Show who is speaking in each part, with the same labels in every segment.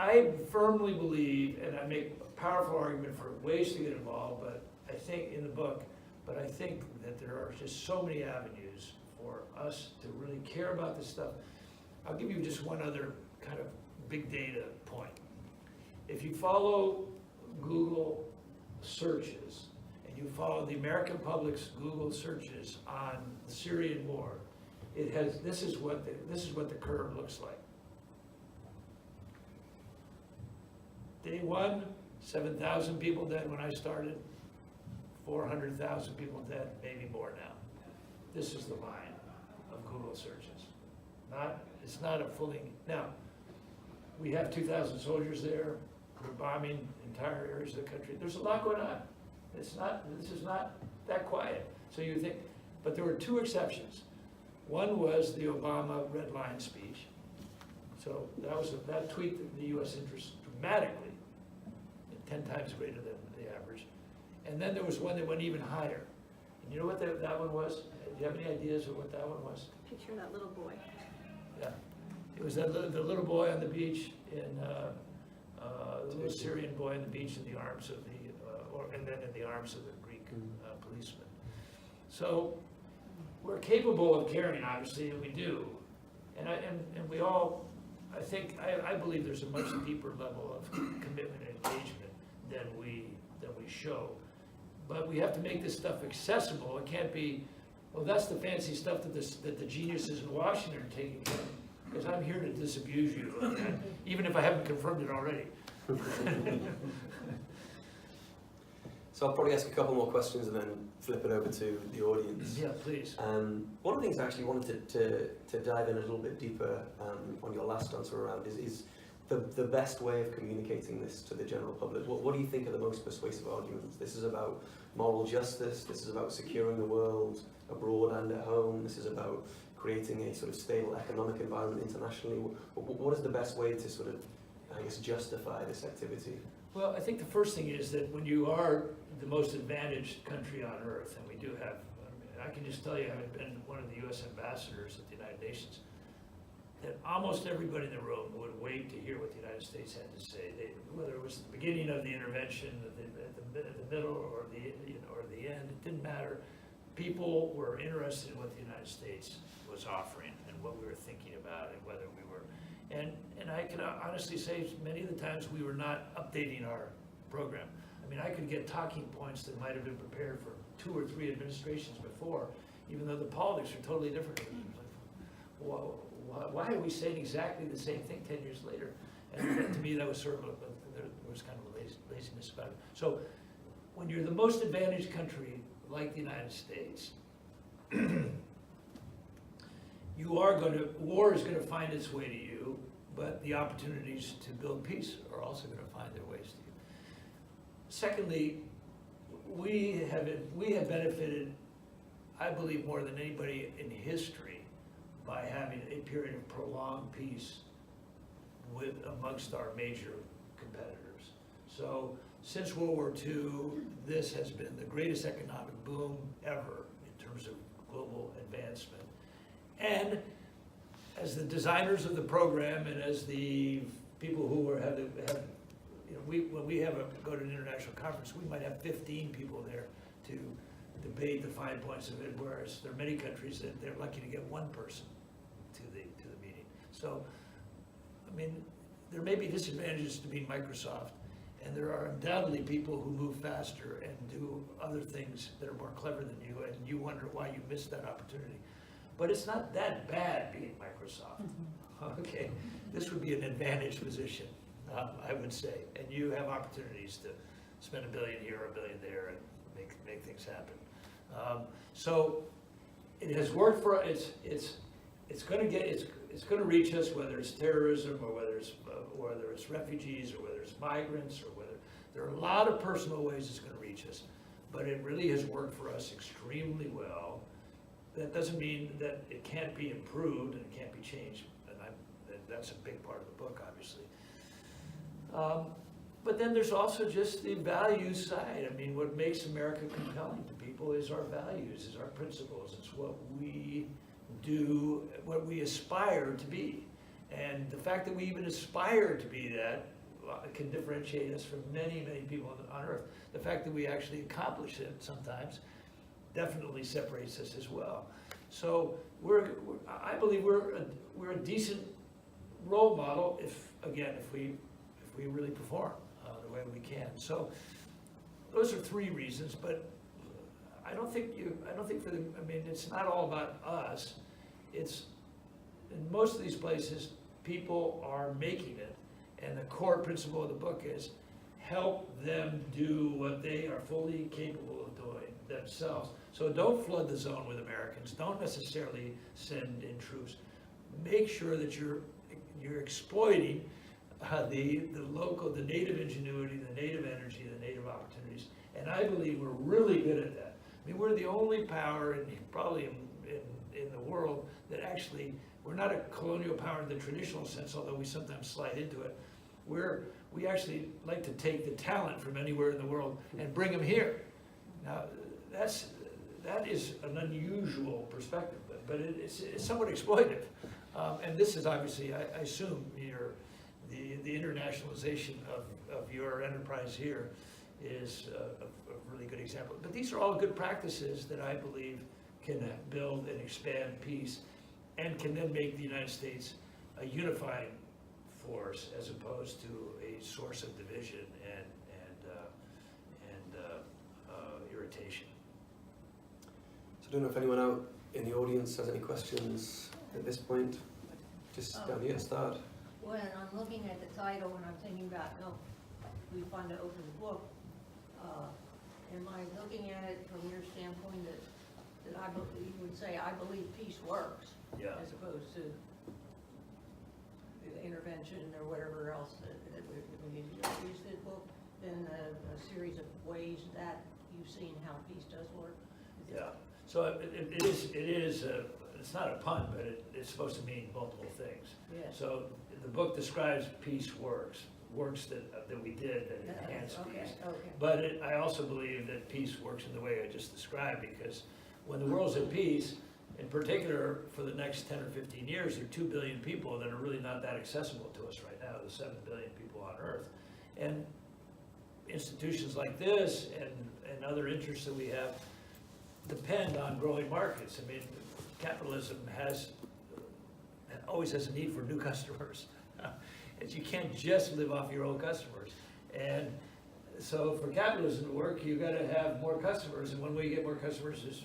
Speaker 1: I firmly believe, and I make a powerful argument for ways to get involved, but I think in the book, but I think that there are just so many avenues for us to really care about this stuff. I'll give you just one other kind of big data point. If you follow Google searches, and you follow the American public's Google searches on the Syrian war, it has, this is what the curve looks like. Day one, 7,000 people dead when I started, 400,000 people dead, maybe more now. This is the line of Google searches. It's not a fully, now, we have 2,000 soldiers there, we're bombing entire areas of the country. There's a lot going on. This is not that quiet. So you think, but there were two exceptions. One was the Obama Red Line speech. So that tweaked the U.S. interest dramatically, 10 times greater than the average. And then there was one that went even higher. And you know what that one was? Do you have any ideas of what that one was?
Speaker 2: Picture that little boy.
Speaker 1: Yeah, it was the little boy on the beach in the little Syrian boy on the beach in the arms of and then in the arms of the Greek policeman. So we're capable of caring, obviously, and we do, and we all. I believe there's a much deeper level of commitment and engagement than we show, but we have to make this stuff accessible. It can't be, well, that's the fancy stuff that the geniuses in Washington are taking care of, because I'm here to disabuse you of that, even if I haven't confirmed it already.
Speaker 3: So I'll probably ask a couple more questions and then flip it over to the audience.
Speaker 1: Yeah, please.
Speaker 3: One of the things I actually wanted to dive in a little bit deeper on your last answer around is the best way of communicating this to the general public. What do you think are the most persuasive arguments? This is about moral justice, this is about securing the world abroad and at home, this is about creating a sort of stable economic environment internationally. What is the best way to sort of, I guess, justify this activity?
Speaker 1: Well, I think the first thing is that when you are the most advantaged country on earth, and we do have, I can just tell you, having been one of the U.S. ambassadors at the United Nations, that almost everybody in the room would wait to hear what the United States had to say. Whether it was the beginning of the intervention, at the middle, or the end, it didn't matter. People were interested in what the United States was offering and what we were thinking about and whether we were. And I can honestly say many of the times we were not updating our program. I mean, I could get talking points that might have been prepared for 2 or 3 administrations before, even though the politics are totally different. Why are we saying exactly the same thing 10 years later? And to me, that was sort of there was kind of a laziness about it. So when you're the most advantaged country like the United States, war is going to find its way to you, but the opportunities to build peace are also going to find their ways to you. Secondly, we have benefited, I believe, more than anybody in history by having a period of prolonged peace amongst our major competitors. So since World War II, this has been the greatest economic boom ever in terms of global advancement. And as the designers of the program and as the people who when we go to an international conference, we might have 15 people there to debate the fine points of it, whereas there are many countries that they're lucky to get one person to the meeting. So, I mean, there may be disadvantages to being Microsoft, and there are undoubtedly people who move faster and do other things that are more clever than you, and you wonder why you missed that opportunity. But it's not that bad being Microsoft. Okay, this would be an advantaged position, I would say, and you have opportunities to spend $1 billion here or $1 billion there and make things happen. So it has worked for us. It's going to reach us, whether it's terrorism or whether it's refugees or whether it's migrants or whether there are a lot of personal ways it's going to reach us. But it really has worked for us extremely well. That doesn't mean that it can't be improved and it can't be changed, and that's a big part of the book, obviously. But then there's also just the values side. I mean, what makes America compelling to people is our values, is our principles. It's what we do, what we aspire to be. And the fact that we even aspire to be that can differentiate us from many, many people on Earth. The fact that we actually accomplish it sometimes definitely separates us as well. So I believe we're a decent role model if we really perform the way we can. So those are three reasons, but I don't think it's not all about us. It's, in most of these places, people are making it, and the core principle of the book is help them do what they are fully capable of doing themselves. So don't flood the zone with Americans. Don't necessarily send in troops. Make sure that you're exploiting the local, the native ingenuity, the native energy, the native opportunities. And I believe we're really good at that. I mean, we're the only power, probably in the world, that actually, we're not a colonial power in the traditional sense, although we sometimes slide into it. We actually like to take the talent from anywhere in the world and bring them here. Now, that is an unusual perspective, but it's somewhat exploitive. And this is obviously, I assume, the internationalization of your enterprise here is a really good example. But these are all good practices that I believe can build and expand peace and can then make the United States a unifying force as opposed to a source of division and irritation.
Speaker 3: So I don't know if anyone out in the audience has any questions at this point. Just down here, start.
Speaker 2: When I'm looking at the title and I'm thinking about, we find to open the book, am I looking at it from your standpoint that you would say, I believe peace works,
Speaker 1: Yeah.
Speaker 2: as opposed to the intervention or whatever else that we need to use the book, then a series of ways that you've seen how peace does work?
Speaker 1: Yeah. So it is. It's not a pun, but it's supposed to mean multiple things.
Speaker 2: Yes.
Speaker 1: So the book describes peace works that we did that enhance peace.
Speaker 2: Okay.
Speaker 1: But I also believe that peace works in the way I just described, because when the world's at peace, in particular for the next 10 or 15 years, there are 2 billion people that are really not that accessible to us right now, the 7 billion people on Earth. And institutions like this and other interests that we have depend on growing markets. I mean, capitalism always has a need for new customers. You can't just live off your old customers. And so for capitalism to work, you've got to have more customers, and one way you get more customers is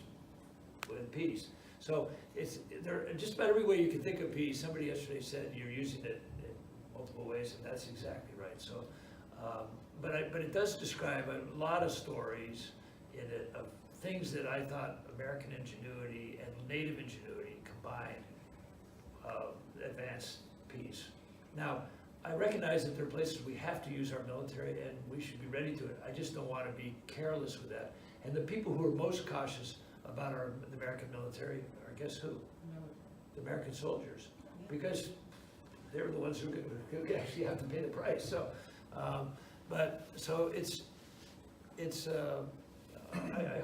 Speaker 1: with peace. So just about every way you can think of peace. Somebody yesterday said you're using it in multiple ways, and that's exactly right. So, but it does describe a lot of stories in it of things that I thought American ingenuity and native ingenuity combined advanced peace. Now, I recognize that there are places we have to use our military, and we should be ready to it. I just don't want to be careless with that. And the people who are most cautious about the American military are, guess who? The American soldiers, because they're the ones who actually have to pay the price. So, I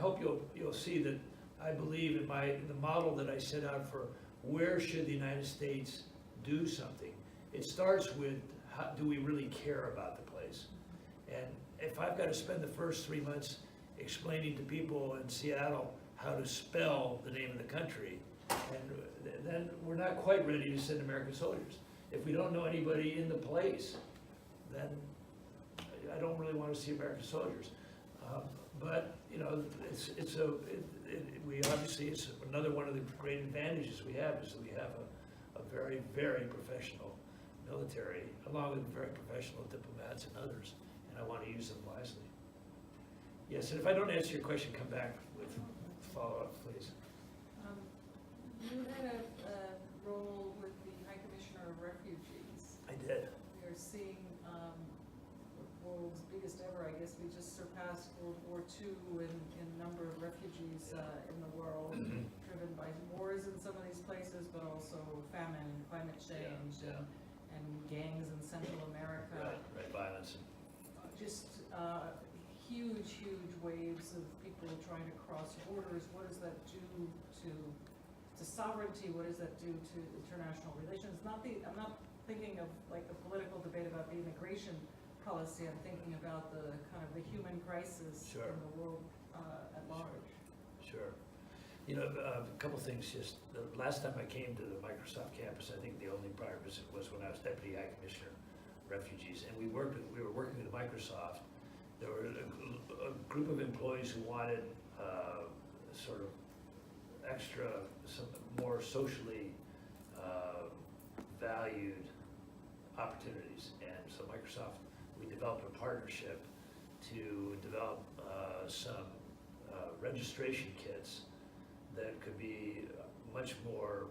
Speaker 1: hope you'll see that I believe in the model that I set out for where should the United States do something. It starts with, do we really care about the place? And if I've got to spend the first 3 months explaining to people in Seattle how to spell the name of the country, and then we're not quite ready to send American soldiers. If we don't know anybody in the place, then I don't really want to see American soldiers. But you know, it's another one of the great advantages we have is that we have a very, very professional military, along with very professional diplomats and others, and I want to use them wisely. Yes, and if I don't answer your question, come back with follow-up, please.
Speaker 4: You had a role with the High Commissioner of Refugees.
Speaker 1: I did.
Speaker 4: We are seeing the world's biggest ever, I guess we just surpassed World War II in number of refugees in the world, driven by wars in some of these places, but also famine and climate change and gangs in Central America.
Speaker 1: Right, violence.
Speaker 4: Just huge waves of people trying to cross borders. What does that do to sovereignty? What does that do to international relations? I'm not thinking of like the political debate about the immigration policy, I'm thinking about the kind of the human crisis
Speaker 1: Sure.
Speaker 4: in the world at large.
Speaker 1: Sure. You know, a couple things, just, the last time I came to the Microsoft campus, I think the only prior visit was when I was Deputy High Commissioner, Refugees, and we were working with Microsoft. There were a group of employees who wanted sort of extra, some more socially valued opportunities. And so Microsoft, we developed a partnership to develop some registration kits that could be much more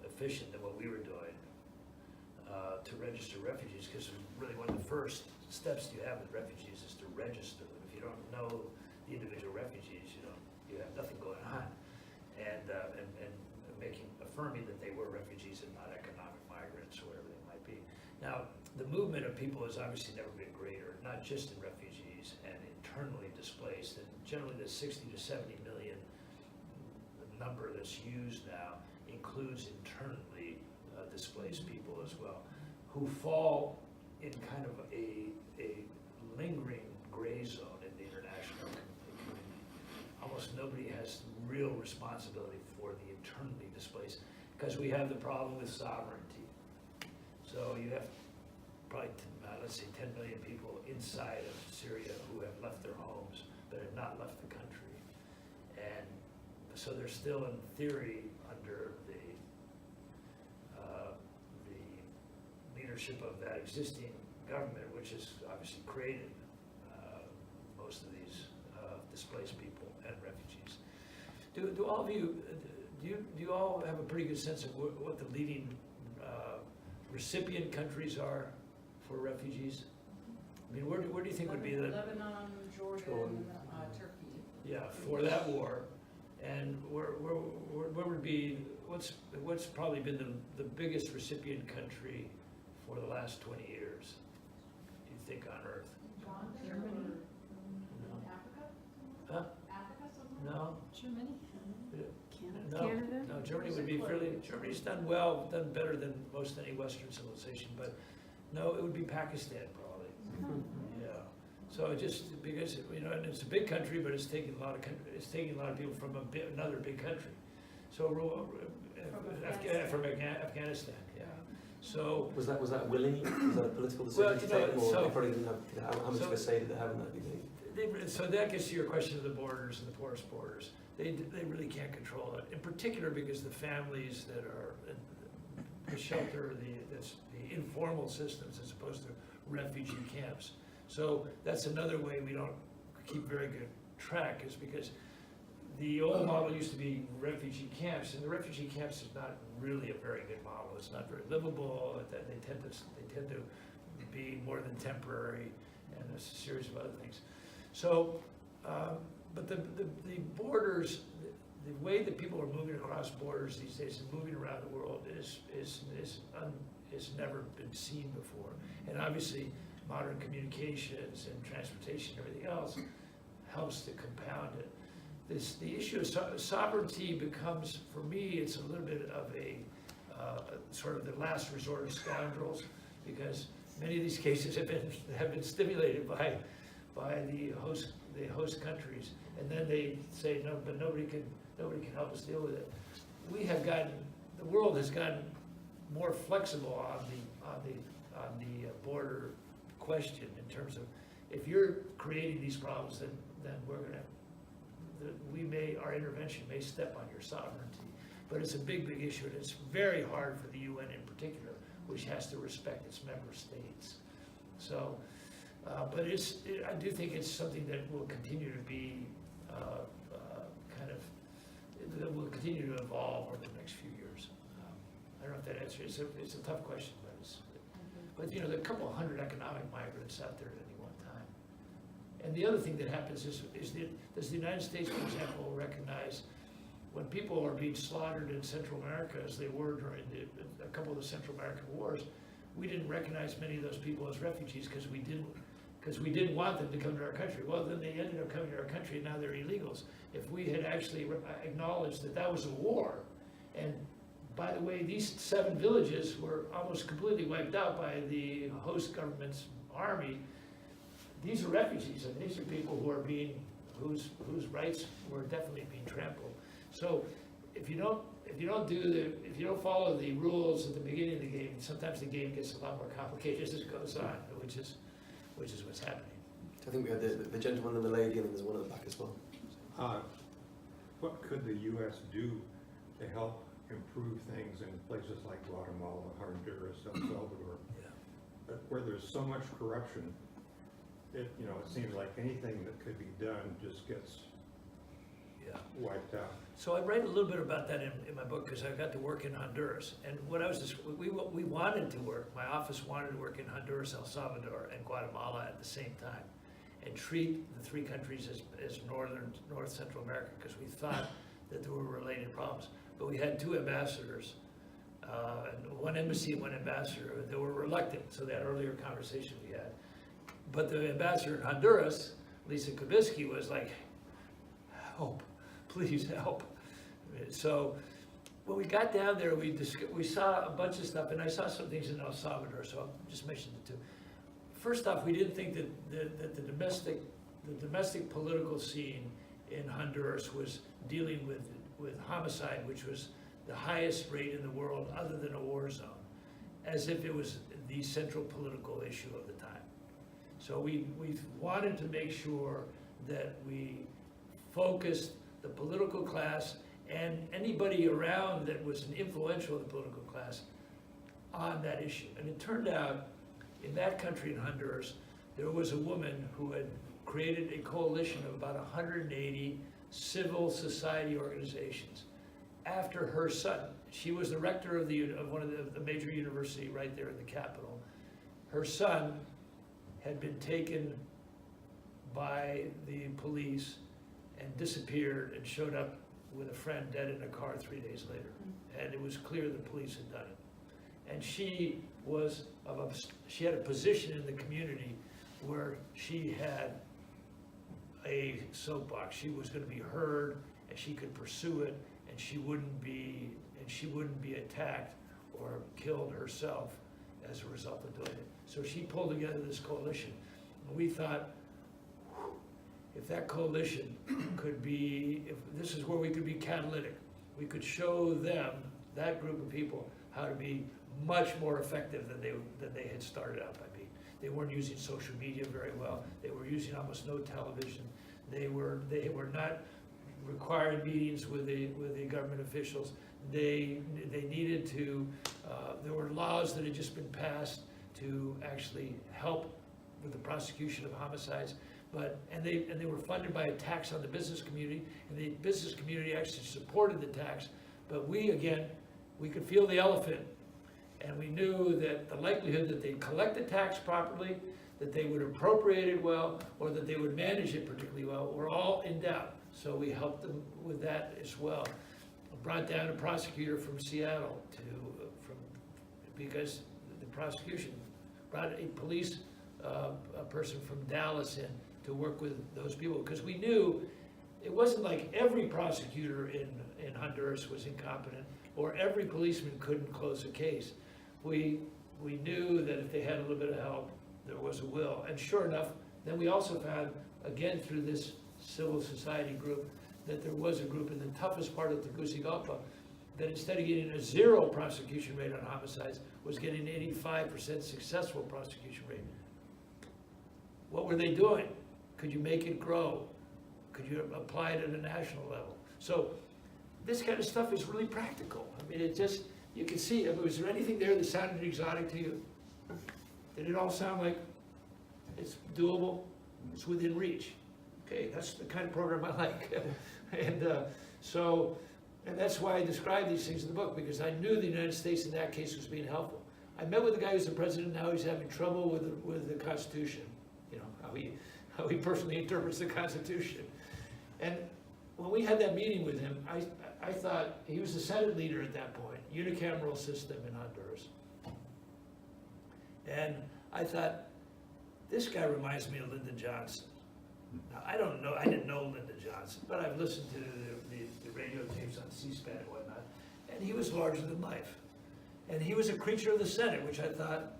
Speaker 1: efficient than what we were doing to register refugees, because really one of the first steps you have with refugees is to register them. If you don't know the individual refugees, you have nothing going on. And affirming that they were refugees and not economic migrants or whatever they might be. Now, the movement of people has obviously never been greater, not just in refugees and internally displaced, and generally the 60 to 70 million number that's used now includes internally displaced people as well, who fall in kind of a lingering gray zone in the international community. Almost nobody has real responsibility for the internally displaced, because we have the problem with sovereignty. So you have probably, let's say 10 million people inside of Syria who have left their homes, but have not left the country. And so they're still in theory under the leadership of that existing government, which has obviously created most of these displaced people and refugees. Do all of you, do you all have a pretty good sense of what the leading recipient countries are for refugees? I mean, where do you think would be the...
Speaker 4: Lebanon, Jordan, Turkey.
Speaker 1: Yeah, for that war. And where would be, what's probably been the biggest recipient country for the last 20 years, you think, on Earth?
Speaker 5: Germany?
Speaker 1: No.
Speaker 5: Africa?
Speaker 1: Huh?
Speaker 5: Africa, something?
Speaker 1: No?
Speaker 5: Germany?
Speaker 1: No,
Speaker 5: Canada?
Speaker 1: no, Germany would be Germany's done well, done better than most any Western civilization, but no, it would be Pakistan probably. Yeah, so just because, and it's a big country, but it's taking a lot of people from another big country. So, from Afghanistan, yeah. So.
Speaker 3: Was that willing? Was that a political decision to take, or they probably didn't have, how much of a say did they have in that debate?
Speaker 1: So that gets to your question of the borders and the porous borders. They really can't control it, in particular because the families that are the shelter, the informal systems as opposed to refugee camps. So that's another way we don't keep very good track, is because the old model used to be refugee camps, and the refugee camps is not really a very good model. It's not very livable. They tend to be more than temporary, and a series of other things. So, but the borders, the way that people are moving across borders these days and moving around the world is never been seen before. And obviously, modern communications and transportation and everything else helps to compound it. The issue of sovereignty becomes, for me, it's a little bit of a sort of the last resort of scoundrels, because many of these cases have been stimulated by the host countries, and then they say no, but nobody can help us deal with it. The world has gotten more flexible on the border question, in terms of, if you're creating these problems, then our intervention may step on your sovereignty. But it's a big issue, and it's very hard for the UN in particular, which has to respect its member states. So, but I do think it's something that will continue to be that will continue to evolve over the next few years. I don't know if that answers. It's a tough question, but there are a couple hundred economic migrants out there at any one time. And the other thing that happens is does the United States, for example, recognize when people are being slaughtered in Central America, as they were during a couple of the Central American wars, we didn't recognize many of those people as refugees because we didn't want them to come to our country. Well, then they ended up coming to our country, and now they're illegals. If we had actually acknowledged that was a war and by the way, these 7 villages were almost completely wiped out by the host government's army. These are refugees, and these are people who are being, whose rights were definitely being trampled. So if you don't follow the rules at the beginning of the game, sometimes the game gets a lot more complicated as it goes on, which is what's happening.
Speaker 3: I think we had the gentleman and the lady, and then there's one at the back as well.
Speaker 6: What could the U.S. do to help improve things in places like Guatemala, Honduras, El Salvador, where there's so much corruption? It seems like anything that could be done just gets wiped out.
Speaker 1: So I write a little bit about that in my book, because I got to work in Honduras. And what I was just, we wanted to work, my office wanted to work in Honduras, El Salvador, and Guatemala at the same time, and treat the 3 countries as North Central America, because we thought that there were related problems. But we had 2 ambassadors, and 1 embassy and 1 ambassador, that were reluctant, so that earlier conversation we had. But the ambassador in Honduras, Lisa Kubisky, was like, help, please help. So when we got down there, we saw a bunch of stuff, and I saw some things in El Salvador, so I'll just mention the 2. First off, we didn't think that the domestic political scene in Honduras was dealing with homicide, which was the highest rate in the world other than a war zone, as if it was the central political issue of the time. So we wanted to make sure that we focused the political class and anybody around that was influential in the political class on that issue. And it turned out, in that country, in Honduras, there was a woman who had created a coalition of about 180 civil society organizations after her son. She was the rector of one of the major university right there in the capital. Her son had been taken by the police and disappeared, and showed up with a friend dead in a car 3 days later. And it was clear the police had done it. And she had a position in the community where she had a soapbox. She was going to be heard, and she could pursue it, and she wouldn't be attacked or killed herself as a result of doing it. So she pulled together this coalition. And we thought, if that coalition could be, if this is where we could be catalytic, we could show them, that group of people, how to be much more effective than they had started out by being. They weren't using social media very well. They were using almost no television. They were not requiring meetings with the government officials. They needed to. There were laws that had just been passed to actually help with the prosecution of homicides. And they were funded by a tax on the business community, and the business community actually supported the tax. But we could feel the elephant, and we knew that the likelihood that they'd collect the tax properly, that they would appropriate it well, or that they would manage it particularly well, were all in doubt. So we helped them with that as well. Brought down a prosecutor from Seattle because the prosecution brought a police a person from Dallas in to work with those people, because we knew it wasn't like every prosecutor in Honduras was incompetent, or every policeman couldn't close a case. We knew that if they had a little bit of help, there was a will. And sure enough, then we also found, again through this civil society group, that there was a group in the toughest part of Tegucigalpa that instead of getting a 0 prosecution rate on homicides, was getting an 85% successful prosecution rate. What were they doing? Could you make it grow? Could you apply it at a national level? So this kind of stuff is really practical. I mean, you can see, was there anything there that sounded exotic to you? Did it all sound like it's doable? It's within reach. Okay, that's the kind of program I like. And that's why I describe these things in the book, because I knew the United States in that case was being helpful. I met with the guy who's the president now. He's having trouble with the Constitution, how he personally interprets the Constitution. And when we had that meeting with him, I thought, he was the Senate leader at that point, unicameral system in Honduras. And I thought, this guy reminds me of Lyndon Johnson. Now, I didn't know Lyndon Johnson, but I've listened to the radio tapes on C-SPAN and whatnot. and he was larger than life. And he was a creature of the Senate, which I thought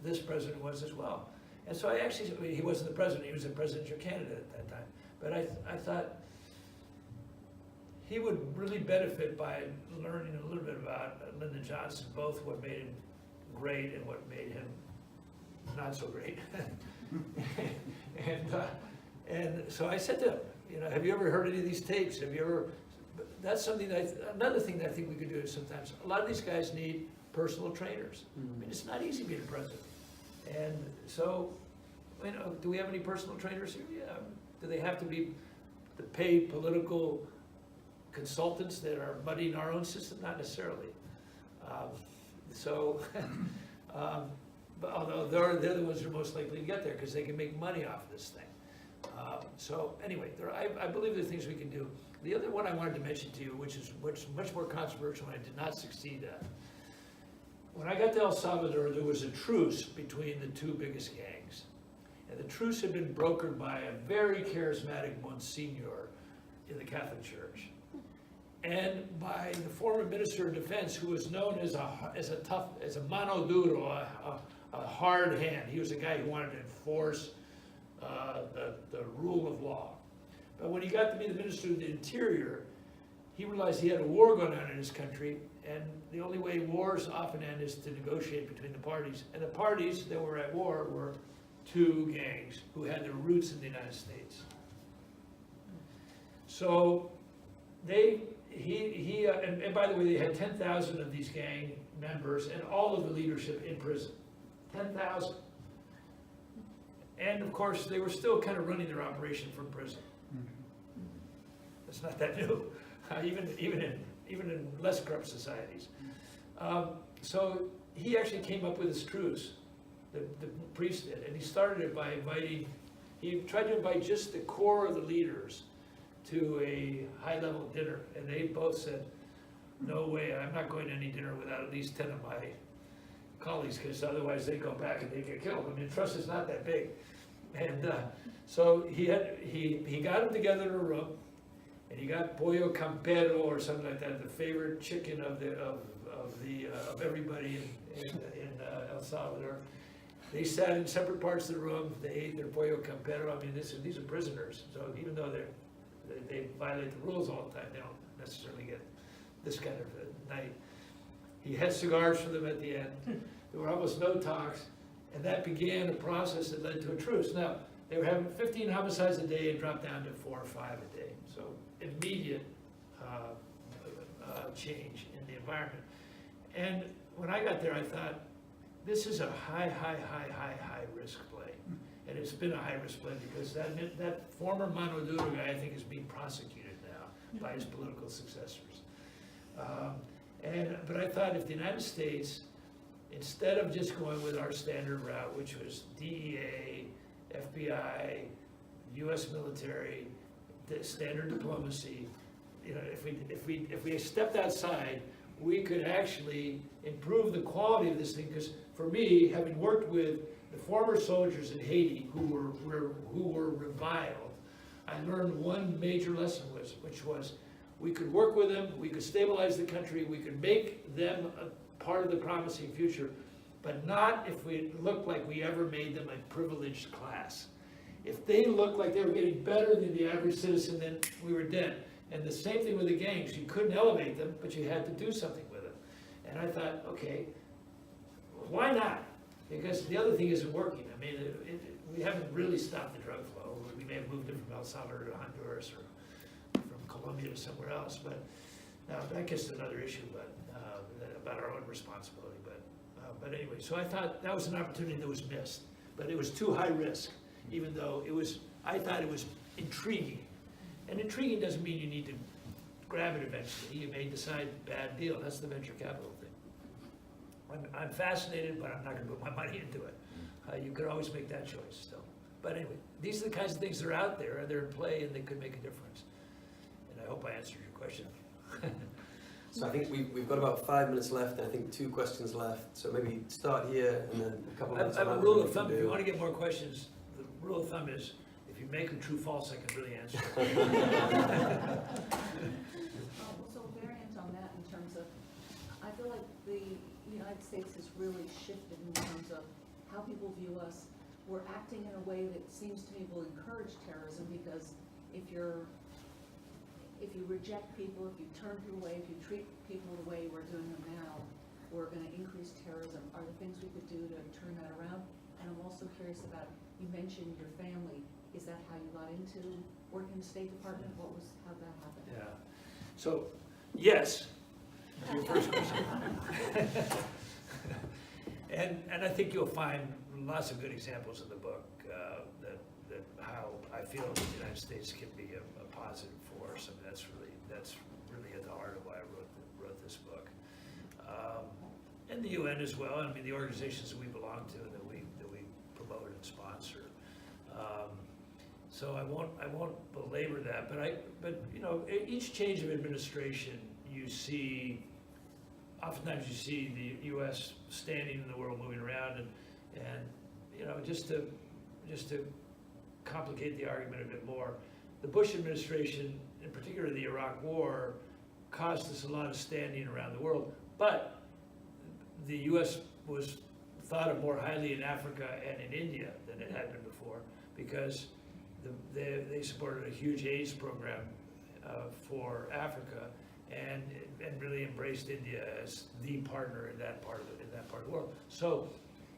Speaker 1: this president was as well. And so I mean, he wasn't the president, he was a presidential candidate at that time. But I thought he would really benefit by learning a little bit about Lyndon Johnson, both what made him great and what made him not so great. And so I said to him, you know, have you ever heard any of these tapes? Have you ever, that's something that, another thing that I think we could do is sometimes, a lot of these guys need personal trainers. I mean, it's not easy being a president. And so, you know, do we have any personal trainers here? Yeah. Do they have to be the paid political consultants that are muddying our own system? Not necessarily. But although they're the ones who are most likely to get there because they can make money off of this thing. So anyway, I believe there are things we can do. The other one I wanted to mention to you, which is much more controversial and I did not succeed at. When I got to El Salvador, there was a truce between the two biggest gangs. And the truce had been brokered by a very charismatic Monsignor in the Catholic Church. And by the former Minister of Defense, who was known as a mano duro, a hard hand. He was a guy who wanted to enforce the rule of law. But when he got to be the Minister of the Interior, he realized he had a war going on in his country, and the only way wars often end is to negotiate between the parties. And the parties that were at war were two gangs who had their roots in the United States. So and by the way, they had 10,000 of these gang members and all of the leadership in prison. 10,000. And of course, they were still kind of running their operation from prison. It's not that new, even in less corrupt societies. So he actually came up with this truce, the priest did, and he started it by he tried to invite just the core of the leaders to a high-level dinner, and they both said, no way, I'm not going to any dinner without at least 10 of my colleagues, because otherwise they go back and they get killed. I mean, trust is not that big. And so he got them together in a room, and he got pollo campero or something like that, the favorite chicken of everybody in El Salvador. They sat in separate parts of the room. They ate their pollo campero. I mean, these are prisoners, so even though they violate the rules all the time, they don't necessarily get this kind of a night. He had cigars for them at the end. There were almost no talks, and that began a process that led to a truce. Now, they were having 15 homicides a day and dropped down to 4 or 5 a day. So immediate change in the environment. And when I got there, I thought, this is a high risk play. And it's been a high risk play because that former Mano Duro guy, I think, is being prosecuted now by his political successors. But I thought if the United States, instead of just going with our standard route, which was DEA, FBI, U.S. military, the standard diplomacy, you know, if we stepped outside, we could actually improve the quality of this thing. Because for me, having worked with the former soldiers in Haiti who were reviled, I learned one major lesson, which was we could work with them, we could stabilize the country, we could make them a part of the promising future, but not if we looked like we ever made them a privileged class. If they looked like they were getting better than the average citizen, then we were dead. And the same thing with the gangs. You couldn't elevate them, but you had to do something with them. And I thought, okay, why not? Because the other thing isn't working. I mean, we haven't really stopped the drug flow. We may have moved it from El Salvador to Honduras or from Colombia to somewhere else. But now that gets to another issue, but about our own responsibility. But anyway, so I thought that was an opportunity that was missed. But it was too high risk, even though I thought it was intriguing. And intriguing doesn't mean you need to grab it eventually. You may decide, bad deal. That's the venture capital thing. I'm fascinated, but I'm not going to put my money into it. You could always make that choice still. But anyway, these are the kinds of things that are out there, they're in play, and they could make a difference. And I hope I answered your question.
Speaker 3: So I think we've got about 5 minutes left, and I think 2 questions left. So maybe start here, and then a couple of minutes.
Speaker 1: I have a rule of thumb. If you want to get more questions, the rule of thumb is, if you make them true-false, I can really answer.
Speaker 4: So variant on that in terms of I feel like the United States has really shifted in terms of how people view us. We're acting in a way that seems to me will encourage terrorism, because if you reject people, if you turn people away, if you treat people the way we're doing them now, we're gonna increase terrorism. Are there things we could do to turn that around? And I'm also curious about, you mentioned your family. Is that how you got into working in the State Department? How'd that happen?
Speaker 1: Yeah, so, yes, to your first question. And I think you'll find lots of good examples in the book, that how I feel the United States can be a positive force, and that's really at the heart of why I wrote this book. And the UN as well, I mean, the organizations that we belong to, that we promote and sponsor. So I won't belabor that, but you know, each change of administration, oftentimes you see the U.S. standing in the world, moving around, and you know, just to complicate the argument a bit more, the Bush administration, in particular the Iraq War, caused us a lot of standing around the world, but the U.S. was thought of more highly in Africa and in India than it had been before, because they supported a huge AIDS program for Africa, and really embraced India as the partner in that part of the world. So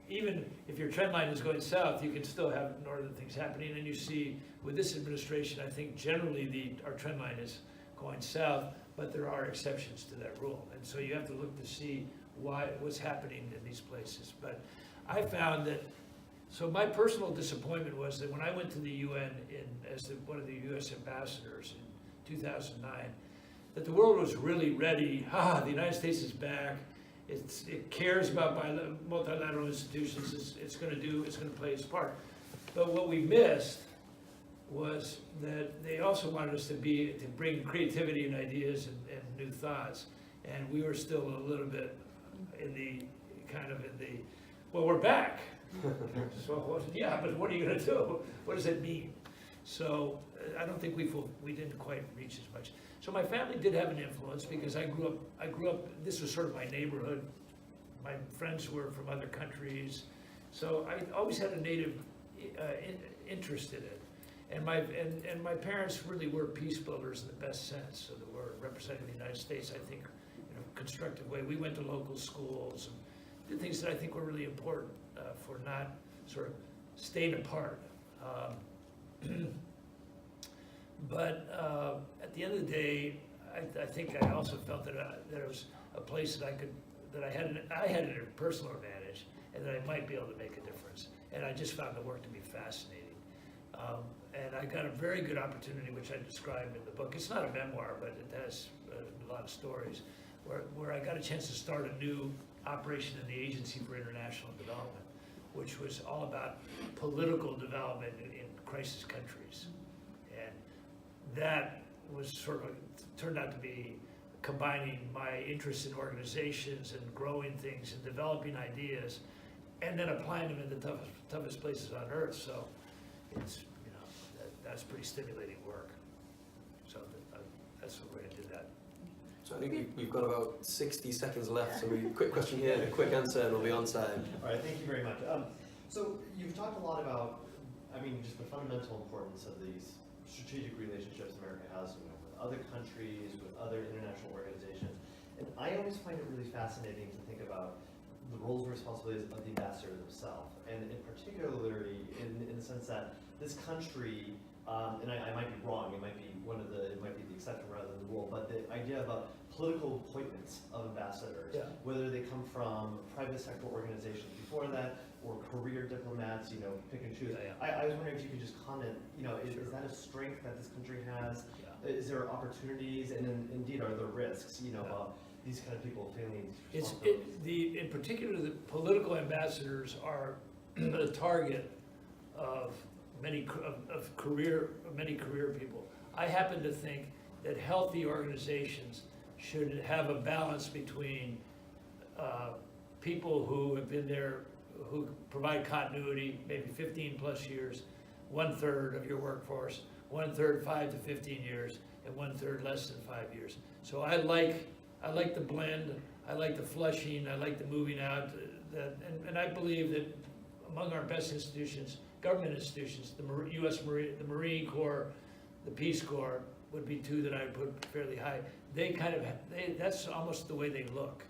Speaker 1: even if your trend line is going south, you can still have northern things happening. And you see with this administration, I think generally our trend line is going south, but there are exceptions to that rule. And so you have to look to see what's happening in these places. But I found that, so my personal disappointment was that when I went to the UN as one of the US ambassadors in 2009, that the world was really ready. The United States is back. It cares about multilateral institutions. It's going to play its part. But what we missed was that they also wanted us to bring creativity and ideas and new thoughts. And we were still a little bit well, we're back. So yeah, but what are you going to do? What does it mean? So I don't think we didn't quite reach as much. So my family did have an influence, because I grew up, this was sort of my neighborhood. My friends were from other countries. So I always had a native interest in it. And my parents really were peace builders in the best sense of the word, representing the United States, I think, in a constructive way. We went to local schools and did things that I think were really important for not sort of staying apart. But at the end of the day, I think I also felt that it was a place that I had a personal advantage, and that I might be able to make a difference. And I just found the work to be fascinating. And I got a very good opportunity, which I described in the book. It's not a memoir, but it has a lot of stories, where I got a chance to start a new operation in the Agency for International Development, which was all about political development in crisis countries. And that was turned out to be combining my interest in organizations and growing things and developing ideas, and then applying them in the toughest places on earth. So it's, that's pretty stimulating work. So that's the way I did that.
Speaker 3: So I think we've got about 60 seconds left, so quick question here, quick answer, and we'll be on time.
Speaker 7: All right, thank you very much. So you've talked a lot about, just the fundamental importance of these strategic relationships America has, with other countries, with other international organizations. And I always find it really fascinating to think about the roles and responsibilities of the ambassador themselves, and in particularly in the sense that this country, and I might be wrong, it might be the exception rather than the rule, but the idea about political appointments of ambassadors, whether they come from private sector organizations before that, or career diplomats, pick and choose. I was wondering if you could just comment, is that a strength that this country has? Is there opportunities, and then indeed are there risks, about these kind of people feeling
Speaker 1: in particular, the political ambassadors are the target of many career people. I happen to think that healthy organizations should have a balance between people who have been there, who provide continuity, maybe 15 plus years, 1/3 of your workforce, 1/3 5 to 15 years, and 1/3 less than 5 years. So I like the blend I like the flushing, I like the moving out, and I believe that among our best institutions, government institutions, the Marine Corps, the Peace Corps would be two that I would put fairly high. That's almost the way they look.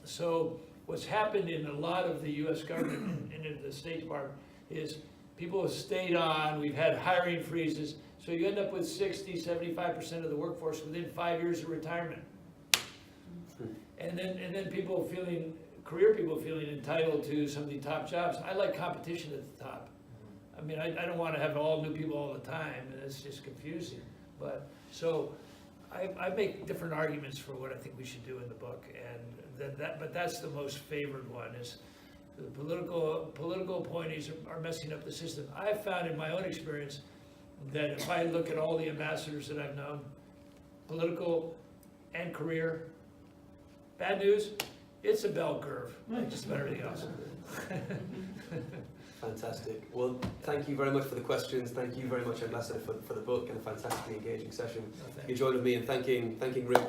Speaker 1: So what's happened in a lot of the US government and in the State Department is people have stayed on, we've had hiring freezes, so you end up with 60, 75% of the workforce within 5 years of retirement. And then career people feeling entitled to some of the top jobs. I like competition at the top. I mean, I don't want to have all new people all the time, and it's just confusing. But, so, I make different arguments for what I think we should do in the book, and but that's the most favored one, is the political appointees are messing up the system. I've found in my own experience that if I look at all the ambassadors that I've known, political and career, bad news, it's a bell curve, like just about everything else.
Speaker 3: Fantastic. Well, thank you very much for the questions. Thank you very much, Ambassador, for the book and a fantastically engaging session.
Speaker 1: No, thank
Speaker 3: You joined with me in thanking Rick